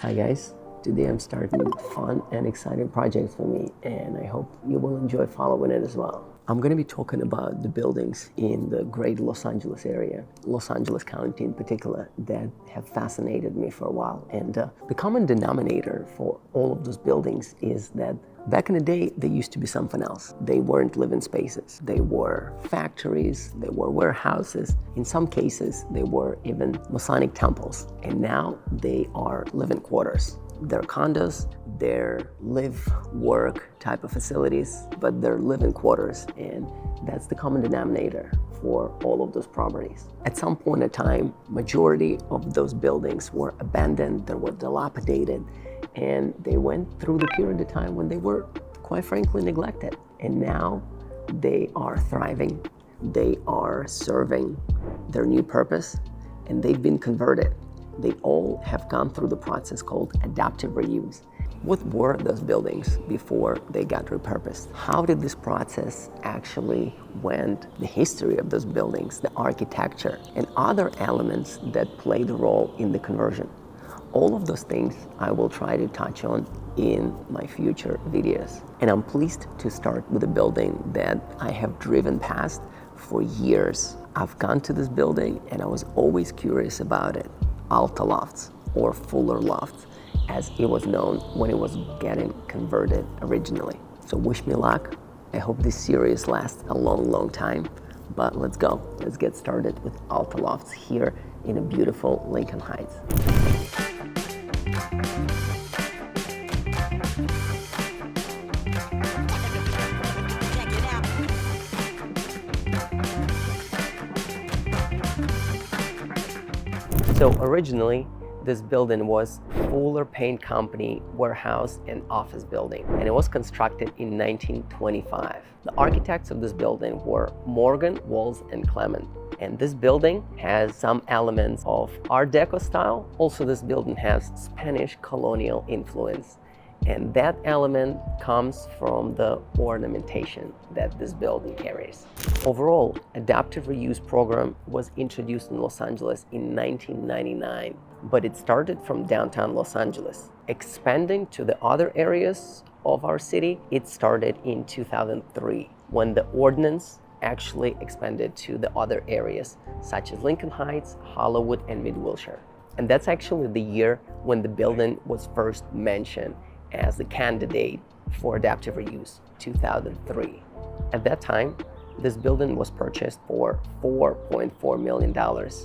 Hi guys, today I'm starting fun and exciting projects for me, and I hope you will enjoy following it as well. I'm going to be talking about the buildings in the great Los Angeles area, Los Angeles County in particular, that have fascinated me for a while. And the common denominator for all of those buildings is that back in the day, they used to be something else. They weren't living spaces. They were factories, they were warehouses. In some cases, they were even Masonic temples. And now they are living quarters. They're condos, they're live, work type of facilities, but they're living quarters, and that's the common denominator for all of those properties. At some point in time, majority of those buildings were abandoned, they were dilapidated, and they went through the period of time when they were, quite frankly, neglected. And now they are thriving, they are serving their new purpose, and they've been converted. They all have gone through the process called adaptive reuse. What were those buildings before they got repurposed? How did this process actually went? The history of those buildings, the architecture, and other elements that played a role in the conversion. All of those things I will try to touch on in my future videos. And I'm pleased to start with a building that I have driven past for years. I've gone to this building and I was always curious about it. Alta Lofts, or Fuller Lofts, as it was known when it was getting converted originally. So wish me luck. I hope this series lasts a long time, but let's go. Let's get started with Alta Lofts here in a beautiful Lincoln Heights. So originally, this building was Fuller Paint Company warehouse and office building, and it was constructed in 1925. The architects of this building were Morgan, Walls, and Clement. And this building has some elements of Art Deco style. Also, this building has Spanish colonial influence. And that element comes from the ornamentation that this building carries. Overall, adaptive reuse program was introduced in Los Angeles in 1999, but it started from downtown Los Angeles. Expanding to the other areas of our city, it started in 2003, when the ordinance actually expanded to the other areas, such as Lincoln Heights, Hollywood, and Mid-Wilshire. And that's actually the year when the building was first mentioned as the candidate for adaptive reuse, 2003. At that time, this building was purchased for $4.4 million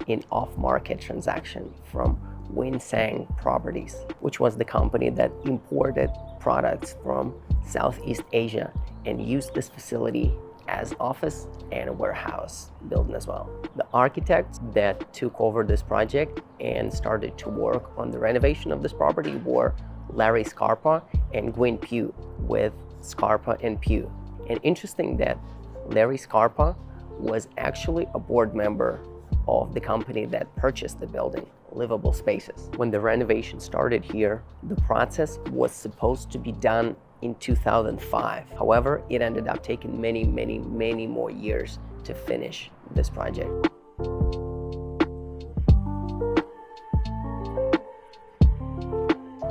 in off-market transaction from Winsang Properties, which was the company that imported products from Southeast Asia and used this facility as office and a warehouse building as well. The architects that took over this project and started to work on the renovation of this property were Larry Scarpa and Gwyn Pugh with Scarpa and Pugh. And interesting that Larry Scarpa was actually a board member of the company that purchased the building, Livable Spaces. When the renovation started here, the process was supposed to be done in 2005. However, it ended up taking many more years to finish this project.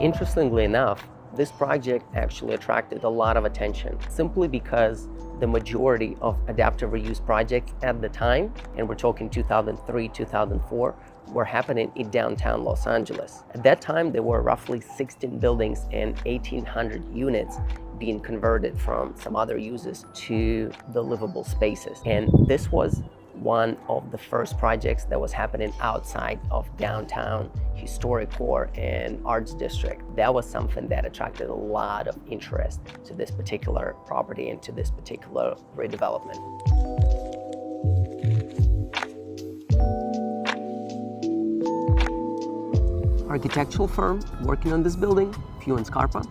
Interestingly enough, this project actually attracted a lot of attention simply because the majority of adaptive reuse projects at the time, and we're talking 2003, 2004, were happening in downtown Los Angeles. At that time, there were roughly 16 buildings and 1,800 units being converted from some other uses to the livable spaces. And this was one of the first projects that was happening outside of downtown historic core and arts district. That was something that attracted a lot of interest to this particular property and to this particular redevelopment. Architectural firm working on this building, Pugh and Scarpa,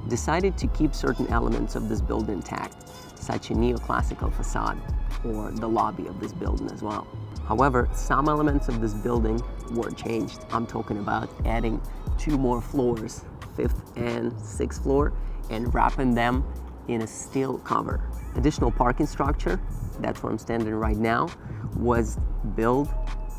decided to keep certain elements of this building intact, such a neoclassical facade or the lobby of this building as well. However, some elements of this building were changed. I'm talking about adding 2 more floors, 5th and 6th floor, and wrapping them in a steel cover. Additional parking structure, that's where I'm standing right now, was built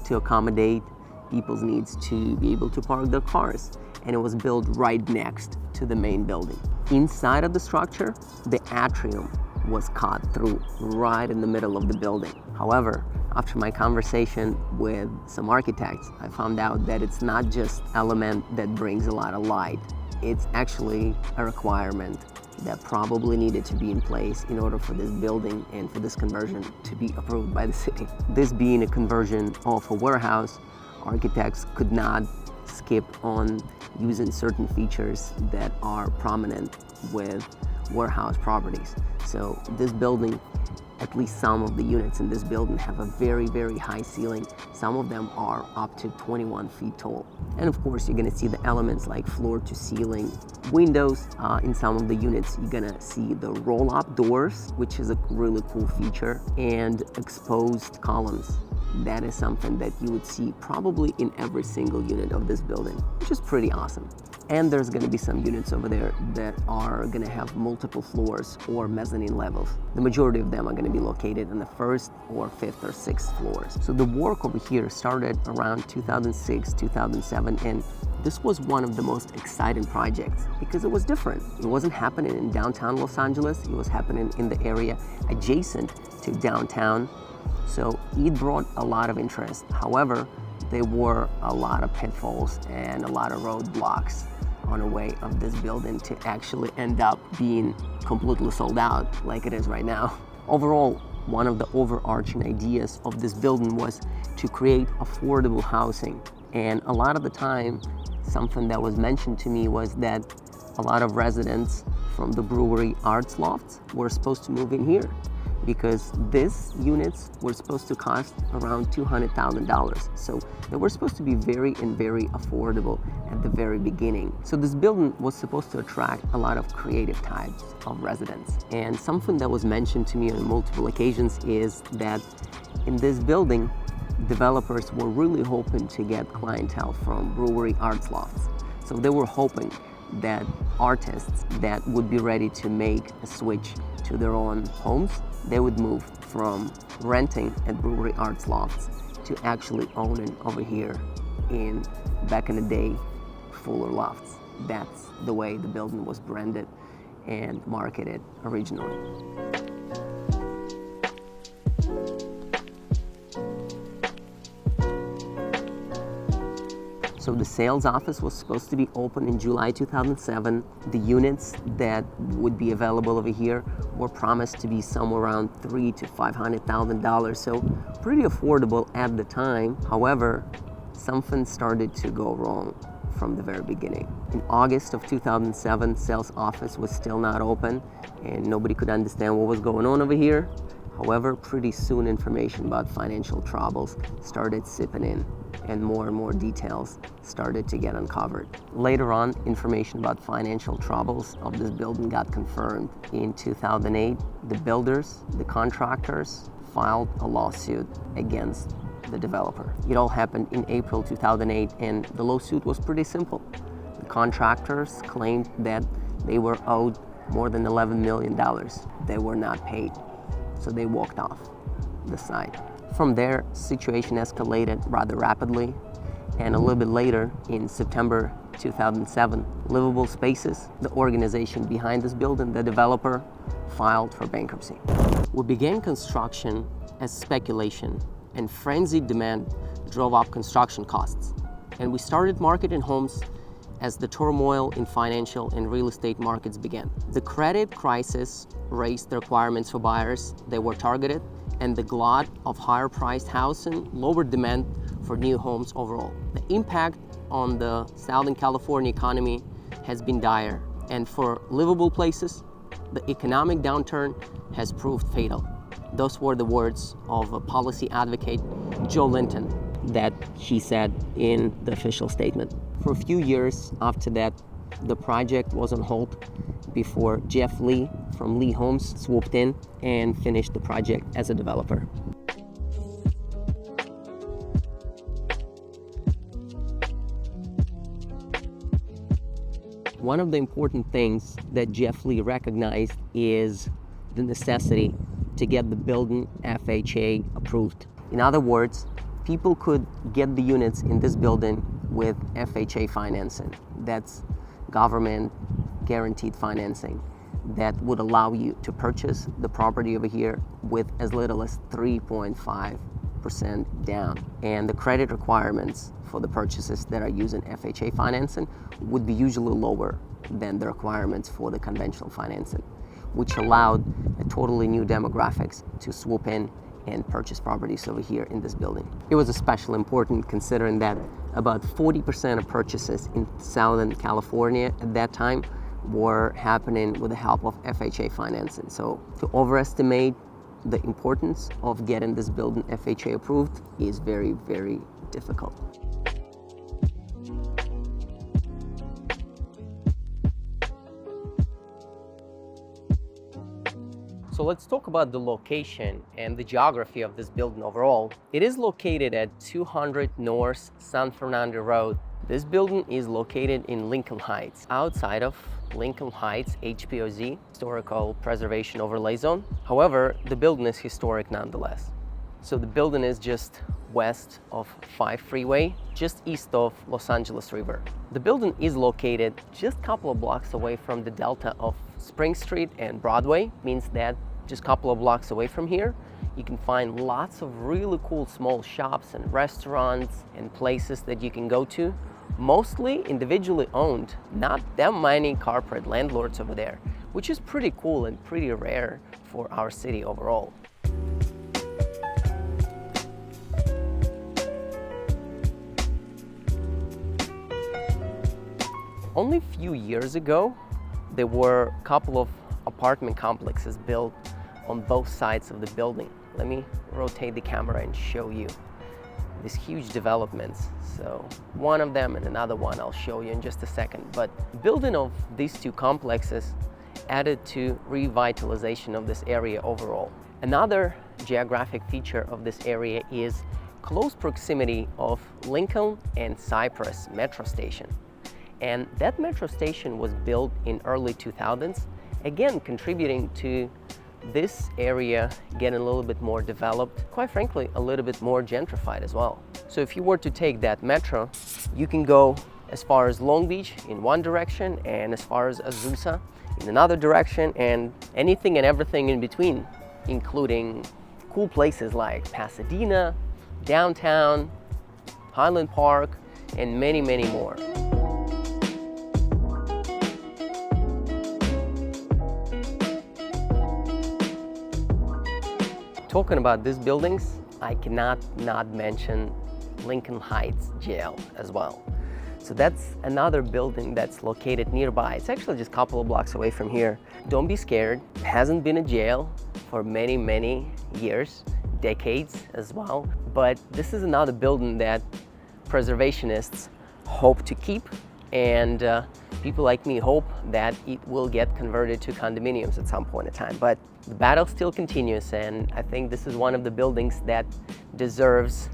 to accommodate people's needs to be able to park their cars. and it was built right next to the main building. Inside of the structure, the atrium was cut through right in the middle of the building. However, after my conversation with some architects, I found out that it's not just an element that brings a lot of light. It's actually a requirement that probably needed to be in place in order for this building and for this conversion to be approved by the city. This being a conversion of a warehouse, architects could not skip on using certain features that are prominent with warehouse properties. So this building, at least some of the units in this building have a very, very high ceiling. Some of them are up to 21 feet tall. And of course, you're gonna see the elements like floor to ceiling windows. In some of the units, you're gonna see the roll-up doors, which is a really cool feature, and exposed columns. That is something that you would see probably in every single unit of this building, which is pretty awesome. And there's gonna be some units over there that are gonna have multiple floors or mezzanine levels. The majority of them are gonna be located in the first or fifth or sixth floors. So the work over here started around 2006, 2007, and this was one of the most exciting projects because it was different. It wasn't happening in downtown Los Angeles, it was happening in the area adjacent to downtown. So it brought a lot of interest. However, there were a lot of pitfalls and a lot of roadblocks on the way of this building to actually end up being completely sold out like it is right now. Overall, one of the overarching ideas of this building was to create affordable housing. And a lot of the time, something that was mentioned to me was that a lot of residents from the brewery Alta Lofts were supposed to move in here because these units were supposed to cost around $200,000. So they were supposed to be very affordable at the very beginning. So this building was supposed to attract a lot of creative types of residents. And something that was mentioned to me on multiple occasions is that in this building, developers were really hoping to get clientele from brewery Alta Lofts. So they were hoping that artists that would be ready to make a switch to their own homes, they would move from renting at brewery Alta Lofts to actually owning over here in, back in the day, Fuller Lofts. That's the way the building was branded and marketed originally. So the sales office was supposed to be open in July 2007. The units that would be available over here were promised to be somewhere around $300,000 to $500,000, so pretty affordable at the time. However, something started to go wrong from the very beginning. In August of 2007, sales office was still not open and nobody could understand what was going on over here. However, pretty soon information about financial troubles started sipping in and more details started to get uncovered. Later on, information about financial troubles of this building got confirmed. In 2008, the builders, the contractors, filed a lawsuit against the developer. It all happened in April 2008, and the lawsuit was pretty simple. The contractors claimed that they were owed more than $11 million. They were not paid, so they walked off the site. From there, situation escalated rather rapidly, and a little bit later, in September 2007, Livable Spaces, the organization behind this building, the developer, filed for bankruptcy. We began construction as speculation, and frenzied demand drove up construction costs. And we started marketing homes as the turmoil in financial and real estate markets began. The credit crisis raised the requirements for buyers that were targeted, and the glut of higher-priced housing lowered demand for new homes overall. The impact on the Southern California economy has been dire, and for livable places, the economic downturn has proved fatal. Those were the words of a policy advocate, Joe Linton, that she said in the official statement. For a few years after that, the project was on hold before Jeff Lee from Lee Homes swooped in and finished the project as a developer. One of the important things that Jeff Lee recognized is the necessity to get the building FHA approved. In other words, people could get the units in this building with FHA financing. That's government guaranteed financing that would allow you to purchase the property over here with as little as 3.5% down. And the credit requirements for the purchases that are using FHA financing would be usually lower than the requirements for the conventional financing, which allowed a totally new demographics to swoop in and purchase properties over here in this building. It was especially important considering that about 40% of purchases in Southern California at that time were happening with the help of FHA financing. So to overestimate the importance of getting this building FHA approved is very, very difficult. So let's talk about the location and the geography of this building overall. It is located at 200 North San Fernando Road. This building is located in Lincoln Heights, outside of Lincoln Heights HPOZ, Historical Preservation Overlay Zone. However, the building is historic nonetheless. So the building is just west of 5 freeway, just east of Los Angeles River. The building is located just a couple of blocks away from the delta of Spring Street and Broadway. Means that just a couple of blocks away from here, you can find lots of really cool small shops and restaurants and places that you can go to, mostly individually owned, not that many corporate landlords over there, which is pretty cool and pretty rare for our city overall. Only a few years ago, there were a couple of apartment complexes built on both sides of the building. Let me rotate the camera and show you these huge developments. So one of them and another one I'll show you in just a second. But building of these two complexes added to revitalization of this area overall. Another geographic feature of this area is close proximity of Lincoln and Cypress metro station. And that metro station was built in early 2000s, again contributing to this area getting a little bit more developed, quite frankly a little bit more gentrified as well. So if you were to take that metro, you can go as far as Long Beach in one direction and as far as Azusa in another direction, and anything and everything in between, including cool places like Pasadena, downtown, Highland Park, and many, many more. Talking about these buildings, I cannot not mention Lincoln Heights Jail as well. So that's another building that's located nearby. It's actually just a couple of blocks away from here. Don't be scared. It hasn't been a jail for many, many years, decades as well. But this is another building that preservationists hope to keep, and people like me hope that it will get converted to condominiums at some point in time. But the battle still continues, and I think this is one of the buildings that deserves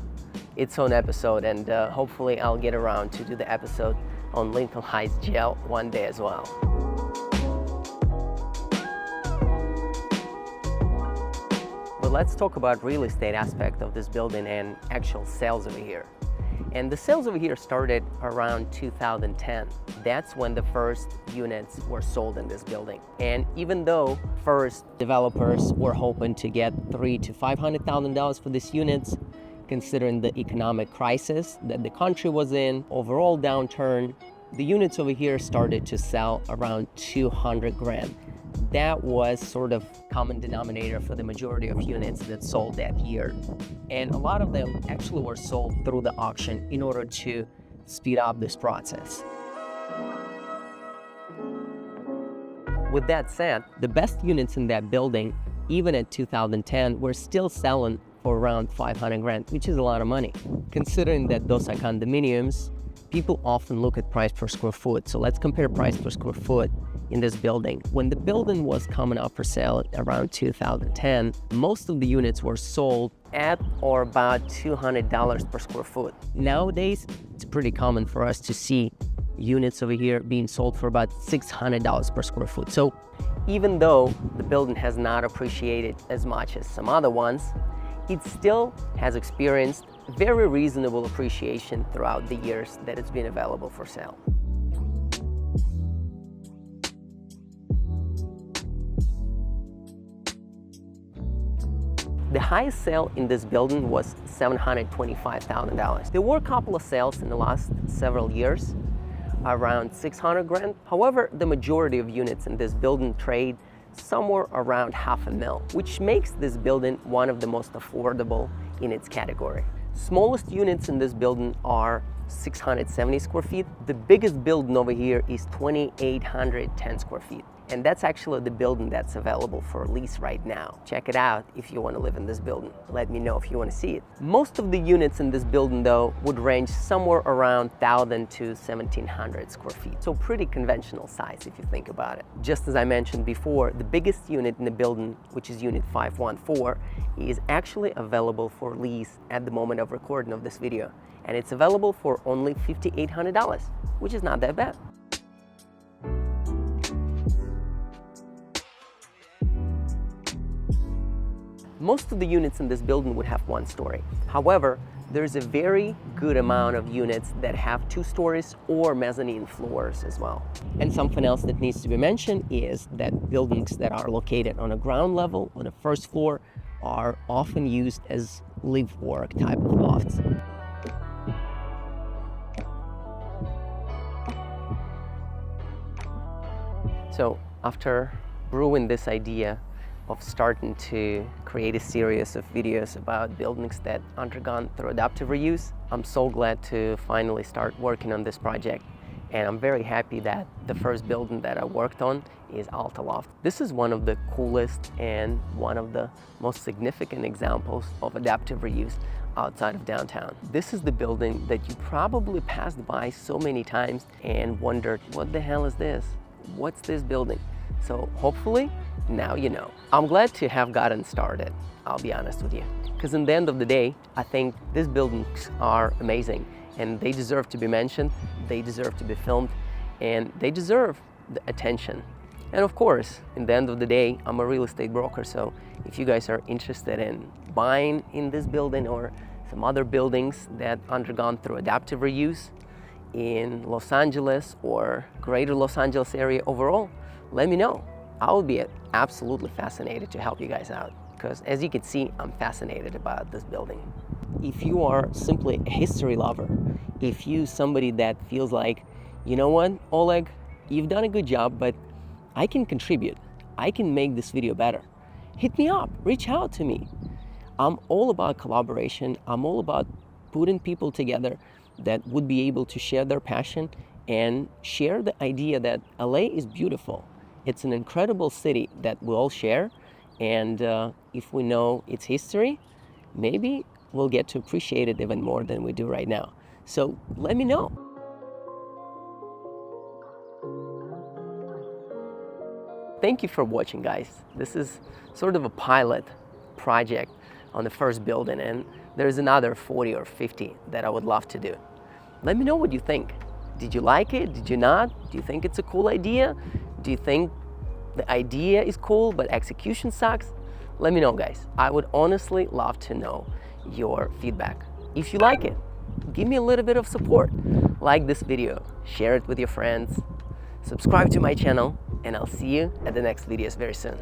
its own episode, and hopefully I'll get around to do the episode on Lincoln Heights Jail one day as well. But let's talk about real estate aspect of this building and actual sales over here. And the sales over here started around 2010. That's when the first units were sold in this building. And even though first developers were hoping to get $300,000 to $500,000 for these units, considering the economic crisis that the country was in, overall downturn, the units over here started to sell around 200 grand. That was sort of common denominator for the majority of units that sold that year. And a lot of them actually were sold through the auction in order to speed up this process. With that said, the best units in that building, even at 2010, were still selling for around 500 grand, which is a lot of money. Considering that those are condominiums, people often look at price per square foot. So let's compare price per square foot in this building. When the building was coming up for sale around 2010, most of the units were sold at or about $200 per square foot. Nowadays, it's pretty common for us to see units over here being sold for about $600 per square foot. So even though the building has not appreciated as much as some other ones, it still has experienced very reasonable appreciation throughout the years that it's been available for sale. The highest sale in this building was $725,000. There were a couple of sales in the last several years, around 600 grand. However, the majority of units in this building trade somewhere around $500,000, which makes this building one of the most affordable in its category. Smallest units in this building are 670 square feet. The biggest building over here is 2,810 square feet. And that's actually the building that's available for lease right now. Check it out if you want to live in this building. Let me know if you want to see it. Most of the units in this building, though, would range somewhere around 1,000 to 1,700 square feet. So pretty conventional size if you think about it. Just as I mentioned before, the biggest unit in the building, which is unit 514, is actually available for lease at the moment of recording of this video. And it's available for only $5,800, which is not that bad. Most of the units in this building would have one story. However, there's a very good amount of units that have 2 stories or mezzanine floors as well. And something else that needs to be mentioned is that buildings that are located on a ground level, on a first floor, are often used as live-work type of lofts. So after brewing this idea of starting to create a series of videos about buildings that undergone through adaptive reuse, I'm so glad to finally start working on this project. And I'm very happy that the first building that I worked on is Alta Lofts. This is one of the coolest and one of the most significant examples of adaptive reuse outside of downtown. This is the building that you probably passed by so many times and wondered, what the hell is this? What's this building? So hopefully, now you know. I'm glad to have gotten started, I'll be honest with you. Because in the end of the day, I think these buildings are amazing and they deserve to be mentioned, they deserve to be filmed, and they deserve the attention. And of course, in the end of the day, I'm a real estate broker, so if you guys are interested in buying in this building or some other buildings that undergone through adaptive reuse in Los Angeles or greater Los Angeles area overall, let me know. I will be absolutely fascinated to help you guys out because as you can see, I'm fascinated about this building. If you are simply a history lover, if you somebody that feels like, you know what, Oleg, you've done a good job, but I can contribute. I can make this video better. Hit me up, reach out to me. I'm all about collaboration. I'm all about putting people together that would be able to share their passion and share the idea that LA is beautiful. It's an incredible city that we all share, and if we know its history, maybe we'll get to appreciate it even more than we do right now. So let me know. Thank you for watching, guys. This is sort of a pilot project on the first building, and there's another 40 or 50 that I would love to do. Let me know what you think. Did you like it? Did you not? Do you think it's a cool idea? Do you think the idea is cool but execution sucks? Let me know, guys. I would honestly love to know your feedback. If you like it, give me a little bit of support. Like this video, share it with your friends, subscribe to my channel, and I'll see you at the next videos very soon.